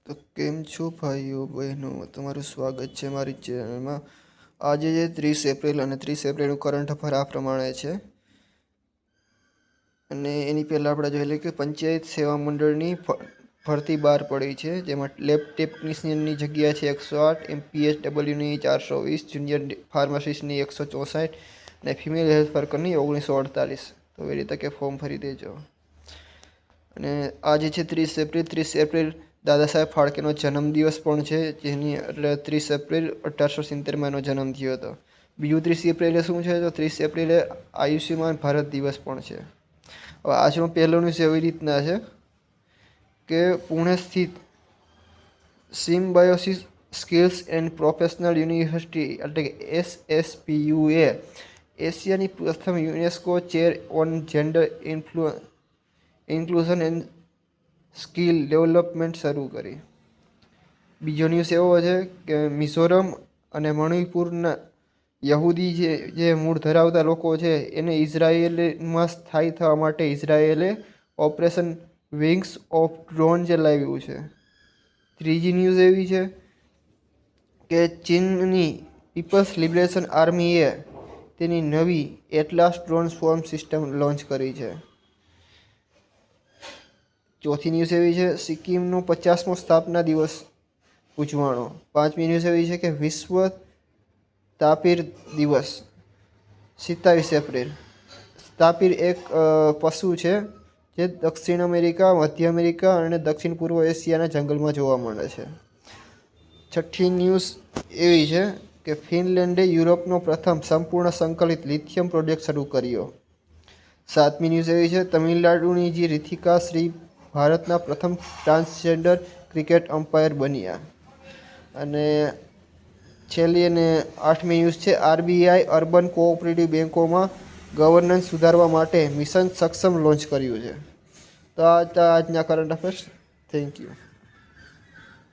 તો કેમ છો ભાઈઓ બહેનો, તમારું સ્વાગત છે મારી ચેનલમાં। આજે છે 30 એપ્રિલ અને 30 એપ્રિલનું કરંટ અફેર આ પ્રમાણે છે। અને એની પહેલાં આપણે જોઈ લઈએ કે પંચાયત સેવા મંડળની ભરતી બહાર પડી છે, જેમાં લેબ ટેકનિશિયનની જગ્યા છે 108, MPSWની 420, જુનિયર ફાર્માસિસ્ટની 164 અને ફિમેલ હેલ્થ વર્કરની 1948। તો એ રીતે કે ફોર્મ ભરી દેજો। અને આજે છે 30 એપ્રિલ। 30 એપ્રિલ દાદા સાહેબ ફાળકેનો જન્મદિવસ પણ છે, જેની એટલે 30 એપ્રિલ 1870માં એનો જન્મ થયો હતો। બીજું 30 એપ્રિલે શું છે, તો 30 એપ્રિલે આયુષ્યમાન ભારત દિવસ પણ છે। હવે આજનો પહેલો ન્યૂઝ એવી રીતના છે કે પુણે સ્થિત symbiosis skills and professional university એટલે કે SSPUએ એશિયાની પ્રથમ UNESCO chair on gender inclusion and skill development શરૂ કરી। બીજો ન્યૂઝ એવો છે કે મિઝોરમ અને મણિપુરના યહૂદી જે મૂળ ધરાવતા લોકો છે એને ઇઝરાયેલમાં સ્થાયી થવા માટે ઇઝરાયેલે ઓપરેશન વિંગ્સ ઓફ ડ્રોન ચલાવ્યું છે। ત્રીજી ન્યૂઝ એવી છે કે ચીનની પીપલ્સ લિબરેશન આર્મીએ તેની નવી atlas drone Swarm system launch કરી છે। ચોથી ન્યૂઝ એવી છે સિક્કિમનો 50મો સ્થાપના દિવસ ઉજવાણો। પાંચમી ન્યૂઝ એવી છે કે વિશ્વ તાપીર દિવસ 27 એપ્રિલ। તાપીર એક પશુ છે જે દક્ષિણ અમેરિકા, મધ્ય અમેરિકા અને દક્ષિણ પૂર્વ એશિયાના જંગલમાં જોવા મળે છે। છઠ્ઠી ન્યૂઝ એવી છે કે ફિનલેન્ડે યુરોપનો પ્રથમ સંપૂર્ણ સંકલિત લિથિયમ પ્રોજેક્ટ શરૂ કર્યો। સાતમી ન્યૂઝ એવી છે તમિલનાડુની જે રિથિકા શ્રી ભારતના પ્રથમ ટ્રાન્સજેન્ડર ક્રિકેટ અમ્પાયર બન્યા। અને છેલ્લી અને આઠમી ન્યૂઝ છે RBI અર્બન કોઓપરેટિવ બેન્કોમાં ગવર્નન્સ સુધારવા માટે મિશન સક્ષમ લોન્ચ કર્યું છે। તો આ હતા આજના કરંટ અફેર્સ। Thank you.